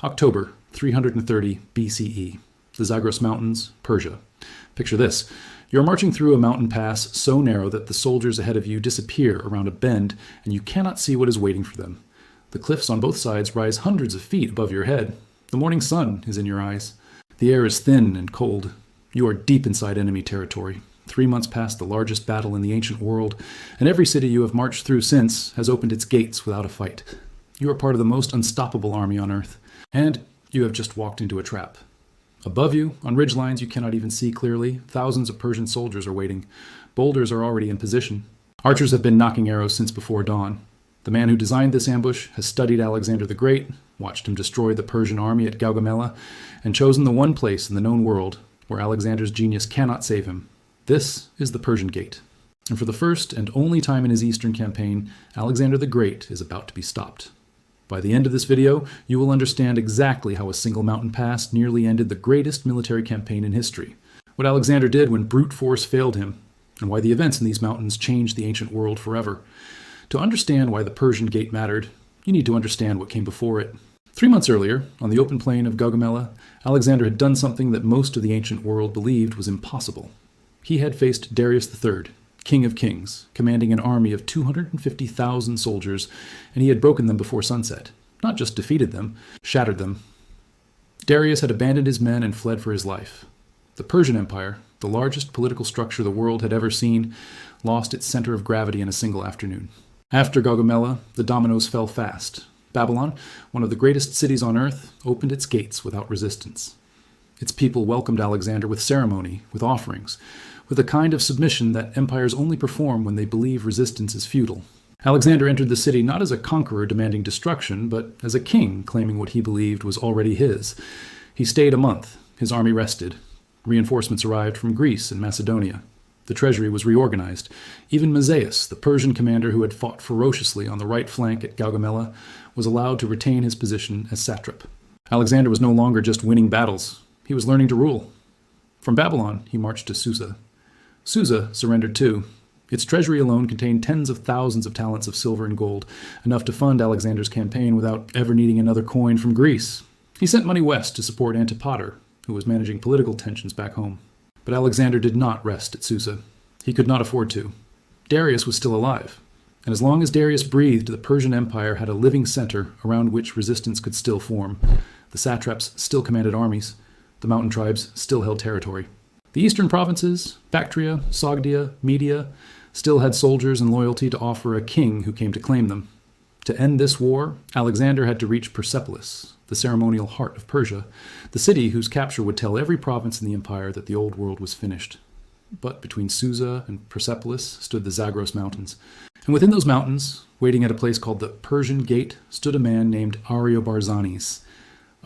October 330 BCE. The Zagros Mountains, Persia. Picture this. You're marching through a mountain pass so narrow that the soldiers ahead of you disappear around a bend and you cannot see what is waiting for them. The cliffs on both sides rise hundreds of feet above your head. The morning sun is in your eyes. The air is thin and cold. You are deep inside enemy territory, 3 months past the largest battle in the ancient world, and every city you have marched through since has opened its gates without a fight. You are part of the most unstoppable army on earth, and you have just walked into a trap. Above you, on ridgelines you cannot even see clearly, thousands of Persian soldiers are waiting. Boulders are already in position. Archers have been knocking arrows since before dawn. The man who designed this ambush has studied Alexander the Great, watched him destroy the Persian army at Gaugamela, and chosen the one place in the known world where Alexander's genius cannot save him. This is the Persian Gate. And for the first and only time in his eastern campaign, Alexander the Great is about to be stopped. By the end of this video, you will understand exactly how a single mountain pass nearly ended the greatest military campaign in history, what Alexander did when brute force failed him, and why the events in these mountains changed the ancient world forever. To understand why the Persian Gate mattered, you need to understand what came before it. 3 months earlier, on the open plain of Gaugamela, Alexander had done something that most of the ancient world believed was impossible. He had faced Darius III, King of Kings, commanding an army of 250,000 soldiers, and he had broken them before sunset. Not just defeated them, shattered them. Darius had abandoned his men and fled for his life. The Persian Empire, the largest political structure the world had ever seen, lost its center of gravity in a single afternoon. After Gaugamela, the dominoes fell fast. Babylon, one of the greatest cities on earth, opened its gates without resistance. Its people welcomed Alexander with ceremony, with offerings, with a kind of submission that empires only perform when they believe resistance is futile. Alexander entered the city not as a conqueror demanding destruction, but as a king claiming what he believed was already his. He stayed a month. His army rested. Reinforcements arrived from Greece and Macedonia. The treasury was reorganized. Even Mazaeus, the Persian commander who had fought ferociously on the right flank at Gaugamela, was allowed to retain his position as satrap. Alexander was no longer just winning battles. He was learning to rule. From Babylon, he marched to Susa. Susa surrendered too. Its treasury alone contained tens of thousands of talents of silver and gold, enough to fund Alexander's campaign without ever needing another coin from Greece. He sent money west to support Antipater, who was managing political tensions back home. But Alexander did not rest at Susa. He could not afford to. Darius was still alive, and as long as Darius breathed, the Persian Empire had a living center around which resistance could still form. The satraps still commanded armies. The mountain tribes still held territory. The eastern provinces, Bactria, Sogdia, Media, still had soldiers and loyalty to offer a king who came to claim them. To end this war, Alexander had to reach Persepolis, the ceremonial heart of Persia, the city whose capture would tell every province in the empire that the old world was finished. But between Susa and Persepolis stood the Zagros Mountains. And within those mountains, waiting at a place called the Persian Gate, stood a man named Ariobarzanes.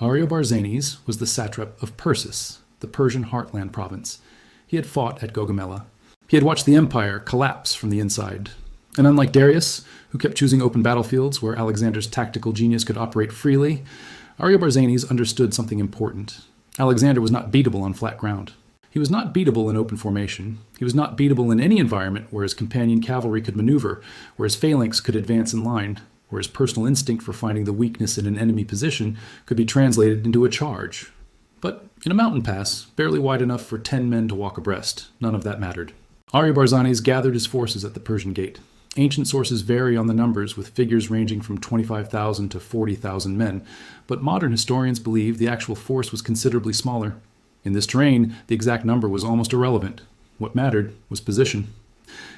Ariobarzanes was the satrap of Persis, the Persian heartland province. He had fought at Gaugamela. He had watched the empire collapse from the inside. And unlike Darius, who kept choosing open battlefields where Alexander's tactical genius could operate freely, Ariobarzanes understood something important. Alexander was not beatable on flat ground. He was not beatable in open formation. He was not beatable in any environment where his companion cavalry could maneuver, where his phalanx could advance in line, where his personal instinct for finding the weakness in an enemy position could be translated into a charge. But in a mountain pass, barely wide enough for 10 men to walk abreast, none of that mattered. Ariobarzanes gathered his forces at the Persian Gate. Ancient sources vary on the numbers, with figures ranging from 25,000 to 40,000 men, but modern historians believe the actual force was considerably smaller. In this terrain, the exact number was almost irrelevant. What mattered was position.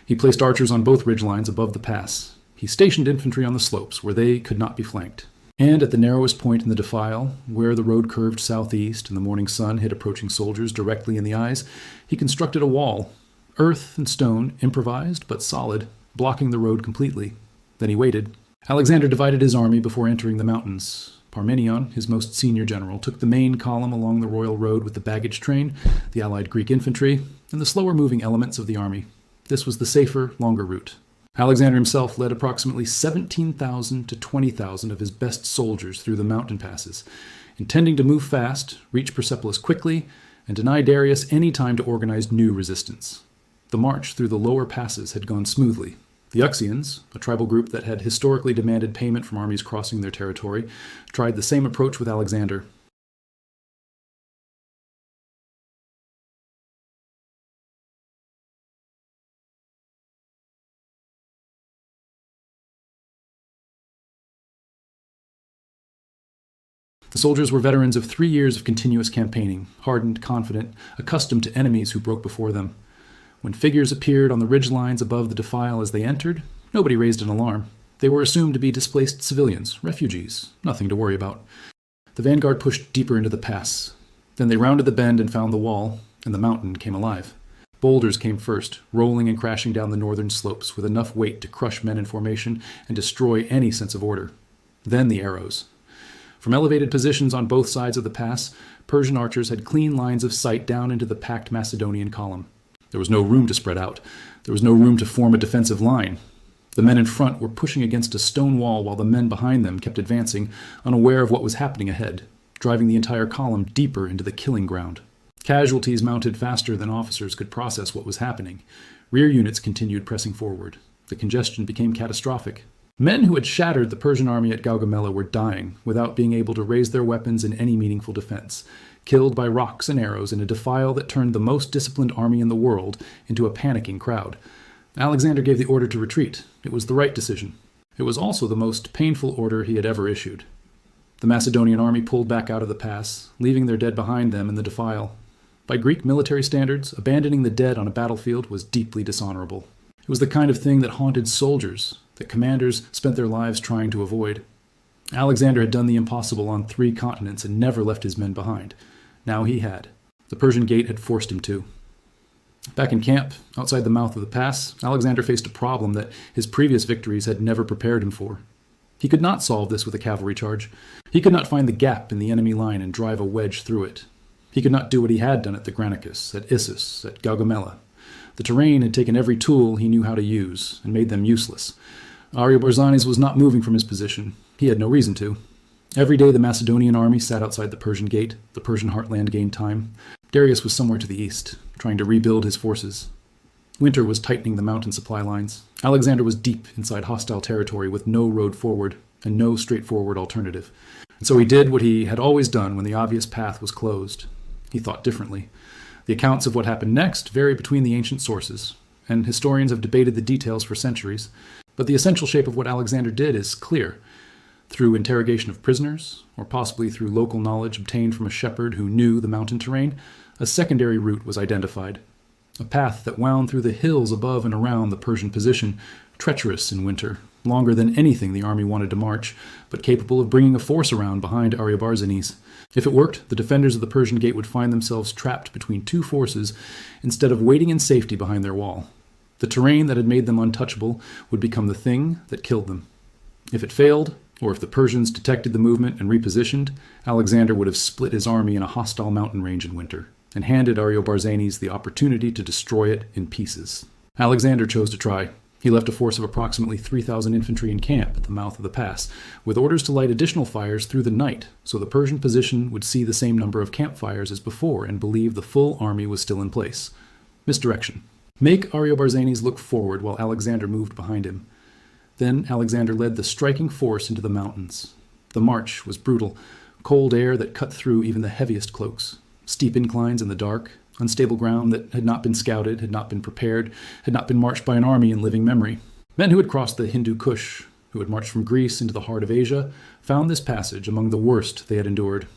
He placed archers on both ridgelines above the pass. He stationed infantry on the slopes where they could not be flanked. And at the narrowest point in the defile, where the road curved southeast and the morning sun hit approaching soldiers directly in the eyes, he constructed a wall, earth and stone, improvised but solid, blocking the road completely. Then he waited. Alexander divided his army before entering the mountains. Parmenion, his most senior general, took the main column along the royal road with the baggage train, the allied Greek infantry, and the slower-moving elements of the army. This was the safer, longer route. Alexander himself led approximately 17,000 to 20,000 of his best soldiers through the mountain passes, intending to move fast, reach Persepolis quickly, and deny Darius any time to organize new resistance. The march through the lower passes had gone smoothly. The Uxians, a tribal group that had historically demanded payment from armies crossing their territory, tried the same approach with Alexander. The soldiers were veterans of 3 years of continuous campaigning, hardened, confident, accustomed to enemies who broke before them. When figures appeared on the ridge lines above the defile as they entered, nobody raised an alarm. They were assumed to be displaced civilians, refugees, nothing to worry about. The vanguard pushed deeper into the pass. Then they rounded the bend and found the wall, and the mountain came alive. Boulders came first, rolling and crashing down the northern slopes with enough weight to crush men in formation and destroy any sense of order. Then the arrows. From elevated positions on both sides of the pass, Persian archers had clean lines of sight down into the packed Macedonian column. There was no room to spread out. There was no room to form a defensive line. The men in front were pushing against a stone wall while the men behind them kept advancing, unaware of what was happening ahead, driving the entire column deeper into the killing ground. Casualties mounted faster than officers could process what was happening. Rear units continued pressing forward. The congestion became catastrophic. Men who had shattered the Persian army at Gaugamela were dying without being able to raise their weapons in any meaningful defense, killed by rocks and arrows in a defile that turned the most disciplined army in the world into a panicking crowd. Alexander gave the order to retreat. It was the right decision. It was also the most painful order he had ever issued. The Macedonian army pulled back out of the pass, leaving their dead behind them in the defile. By Greek military standards, abandoning the dead on a battlefield was deeply dishonorable. It was the kind of thing that haunted soldiers, that commanders spent their lives trying to avoid. Alexander had done the impossible on 3 continents and never left his men behind. Now he had. The Persian Gate had forced him to. Back in camp, outside the mouth of the pass, Alexander faced a problem that his previous victories had never prepared him for. He could not solve this with a cavalry charge. He could not find the gap in the enemy line and drive a wedge through it. He could not do what he had done at the Granicus, at Issus, at Gaugamela. The terrain had taken every tool he knew how to use and made them useless. Ariobarzanes was not moving from his position. He had no reason to. Every day the Macedonian army sat outside the Persian Gate. The Persian heartland gained time. Darius was somewhere to the east, trying to rebuild his forces. Winter was tightening the mountain supply lines. Alexander was deep inside hostile territory with no road forward and no straightforward alternative. And so he did what he had always done when the obvious path was closed. He thought differently. The accounts of what happened next vary between the ancient sources, and historians have debated the details for centuries. But the essential shape of what Alexander did is clear. Through interrogation of prisoners, or possibly through local knowledge obtained from a shepherd who knew the mountain terrain, a secondary route was identified. A path that wound through the hills above and around the Persian position, treacherous in winter, longer than anything the army wanted to march, but capable of bringing a force around behind Ariobarzanes. If it worked, the defenders of the Persian Gate would find themselves trapped between 2 forces instead of waiting in safety behind their wall. The terrain that had made them untouchable would become the thing that killed them. If it failed, or if the Persians detected the movement and repositioned, Alexander would have split his army in a hostile mountain range in winter, and handed Ariobarzanes the opportunity to destroy it in pieces. Alexander chose to try. He left a force of approximately 3,000 infantry in camp at the mouth of the pass, with orders to light additional fires through the night, so the Persian position would see the same number of campfires as before and believe the full army was still in place. Misdirection. Make Ariobarzanes look forward while Alexander moved behind him. Then Alexander led the striking force into the mountains. The march was brutal, cold air that cut through even the heaviest cloaks, steep inclines in the dark, unstable ground that had not been scouted, had not been prepared, had not been marched by an army in living memory. Men who had crossed the Hindu Kush, who had marched from Greece into the heart of Asia, found this passage among the worst they had endured.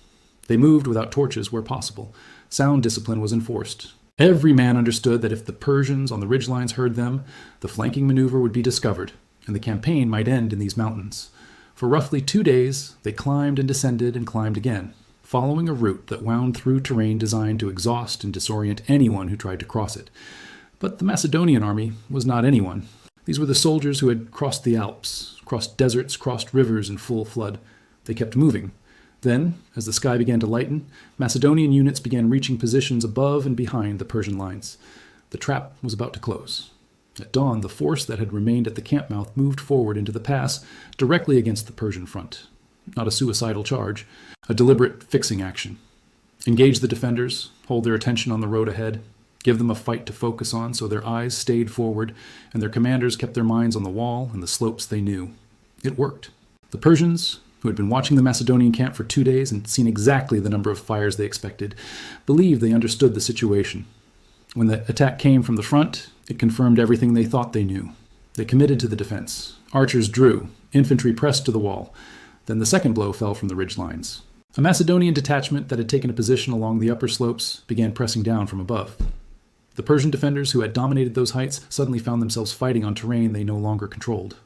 They moved without torches where possible. Sound discipline was enforced. Every man understood that if the Persians on the ridgelines heard them, the flanking maneuver would be discovered, and the campaign might end in these mountains. For roughly 2 days, they climbed and descended and climbed again, following a route that wound through terrain designed to exhaust and disorient anyone who tried to cross it. But the Macedonian army was not anyone. These were the soldiers who had crossed the Alps, crossed deserts, crossed rivers in full flood. They kept moving. Then, as the sky began to lighten, Macedonian units began reaching positions above and behind the Persian lines. The trap was about to close. At dawn, the force that had remained at the camp mouth moved forward into the pass, directly against the Persian front. Not a suicidal charge, a deliberate fixing action. Engage the defenders, hold their attention on the road ahead. give them a fight to focus on so their eyes stayed forward and their commanders kept their minds on the wall and the slopes they knew. It worked. The Persians, who had been watching the Macedonian camp for 2 days and seen exactly the number of fires they expected, believed they understood the situation. When the attack came from the front, it confirmed everything they thought they knew. They committed to the defense. Archers drew. Infantry pressed to the wall. Then the second blow fell from the ridge lines. A Macedonian detachment that had taken a position along the upper slopes began pressing down from above. The Persian defenders who had dominated those heights suddenly found themselves fighting on terrain they no longer controlled.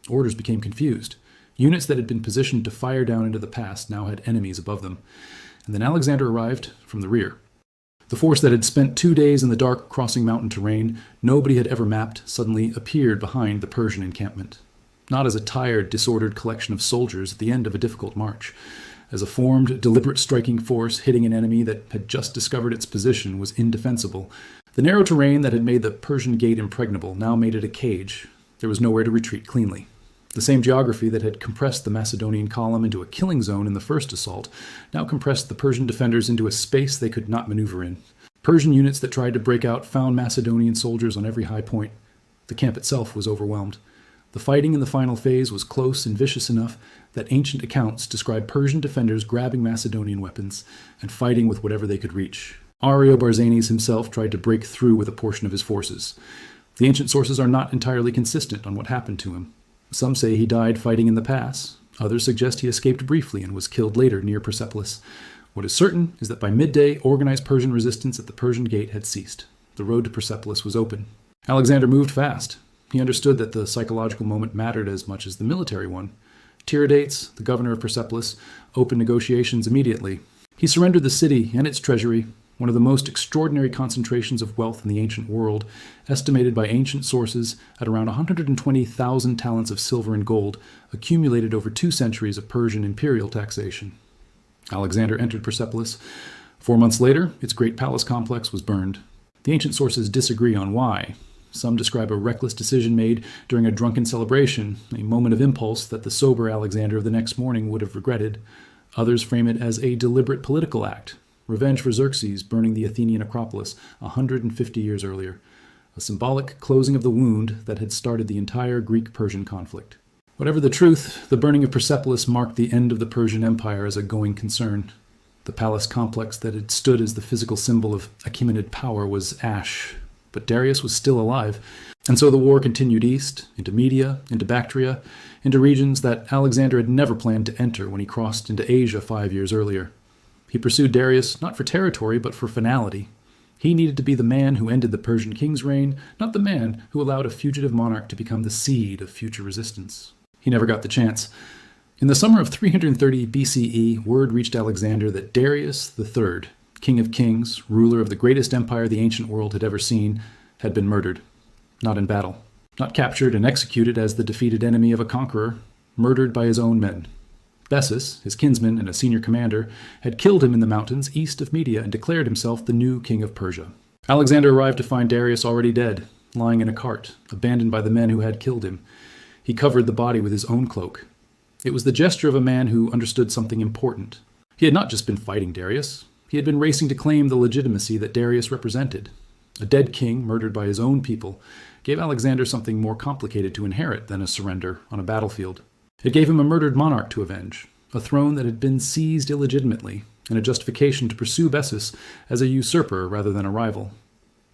Orders became confused. Units that had been positioned to fire down into the pass now had enemies above them. And then Alexander arrived from the rear. The force that had spent 2 days in the dark crossing mountain terrain nobody had ever mapped suddenly appeared behind the Persian encampment. Not as a tired, disordered collection of soldiers at the end of a difficult march. As a formed, deliberate striking force hitting an enemy that had just discovered its position was indefensible. The narrow terrain that had made the Persian Gate impregnable now made it a cage. There was nowhere to retreat cleanly. The same geography that had compressed the Macedonian column into a killing zone in the first assault now compressed the Persian defenders into a space they could not maneuver in. Persian units that tried to break out found Macedonian soldiers on every high point. The camp itself was overwhelmed. The fighting in the final phase was close and vicious enough that ancient accounts describe Persian defenders grabbing Macedonian weapons and fighting with whatever they could reach. Ariobarzanes himself tried to break through with a portion of his forces. The ancient sources are not entirely consistent on what happened to him. Some say he died fighting in the pass. Others suggest he escaped briefly and was killed later near Persepolis. What is certain is that by midday, organized Persian resistance at the Persian Gate had ceased. The road to Persepolis was open. Alexander moved fast. He understood that the psychological moment mattered as much as the military one. Tiridates, the governor of Persepolis, opened negotiations immediately. He surrendered the city and its treasury, one of the most extraordinary concentrations of wealth in the ancient world, estimated by ancient sources at around 120,000 talents of silver and gold, accumulated over 2 centuries of Persian imperial taxation. Alexander entered Persepolis. 4 months later, its great palace complex was burned. The ancient sources disagree on why. Some describe a reckless decision made during a drunken celebration, a moment of impulse that the sober Alexander of the next morning would have regretted. Others frame it as a deliberate political act, revenge for Xerxes burning the Athenian Acropolis 150 years earlier, a symbolic closing of the wound that had started the entire Greek-Persian conflict. Whatever the truth, the burning of Persepolis marked the end of the Persian Empire as a going concern. The palace complex that had stood as the physical symbol of Achaemenid power was ash, but Darius was still alive, and so the war continued east, into Media, into Bactria, into regions that Alexander had never planned to enter when he crossed into Asia 5 years earlier. He pursued Darius not for territory, but for finality. He needed to be the man who ended the Persian king's reign, not the man who allowed a fugitive monarch to become the seed of future resistance. He never got the chance. In the summer of 330 BCE, word reached Alexander that Darius III, king of kings, ruler of the greatest empire the ancient world had ever seen, had been murdered. Not in battle. Not captured and executed as the defeated enemy of a conqueror. Murdered by his own men. Bessus, his kinsman and a senior commander, had killed him in the mountains east of Media and declared himself the new king of Persia. Alexander arrived to find Darius already dead, lying in a cart, abandoned by the men who had killed him. He covered the body with his own cloak. It was the gesture of a man who understood something important. He had not just been fighting Darius. He had been racing to claim the legitimacy that Darius represented. A dead king, murdered by his own people, gave Alexander something more complicated to inherit than a surrender on a battlefield. It gave him a murdered monarch to avenge, a throne that had been seized illegitimately, and a justification to pursue Bessus as a usurper rather than a rival.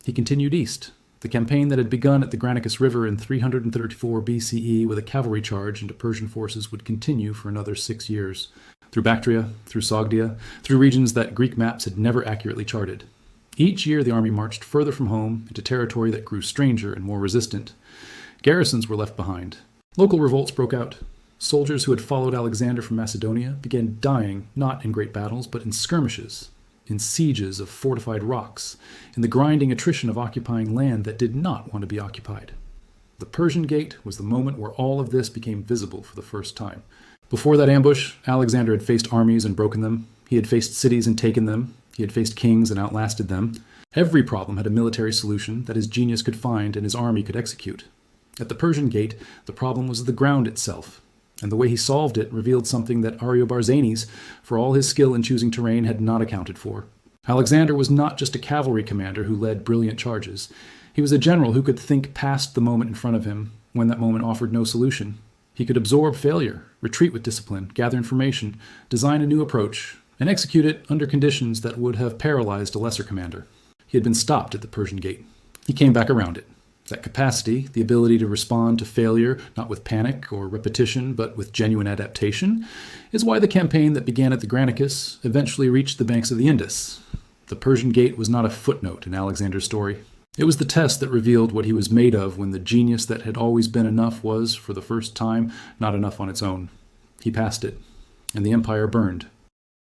He continued east. The campaign that had begun at the Granicus River in 334 BCE with a cavalry charge into Persian forces would continue for another 6 years, through Bactria, through Sogdia, through regions that Greek maps had never accurately charted. Each year the army marched further from home into territory that grew stranger and more resistant. Garrisons were left behind. Local revolts broke out. Soldiers who had followed Alexander from Macedonia began dying not in great battles, but in skirmishes, in sieges of fortified rocks, in the grinding attrition of occupying land that did not want to be occupied. The Persian Gate was the moment where all of this became visible for the first time. Before that ambush, Alexander had faced armies and broken them. He had faced cities and taken them. He had faced kings and outlasted them. Every problem had a military solution that his genius could find and his army could execute. At the Persian Gate, the problem was the ground itself. And the way he solved it revealed something that Ariobarzanes, for all his skill in choosing terrain, had not accounted for. Alexander was not just a cavalry commander who led brilliant charges. He was a general who could think past the moment in front of him when that moment offered no solution. He could absorb failure, retreat with discipline, gather information, design a new approach, and execute it under conditions that would have paralyzed a lesser commander. He had been stopped at the Persian Gate. He came back around it. That capacity, the ability to respond to failure, not with panic or repetition, but with genuine adaptation, is why the campaign that began at the Granicus eventually reached the banks of the Indus. The Persian Gate was not a footnote in Alexander's story. It was the test that revealed what he was made of when the genius that had always been enough was, for the first time, not enough on its own. He passed it, and the empire burned.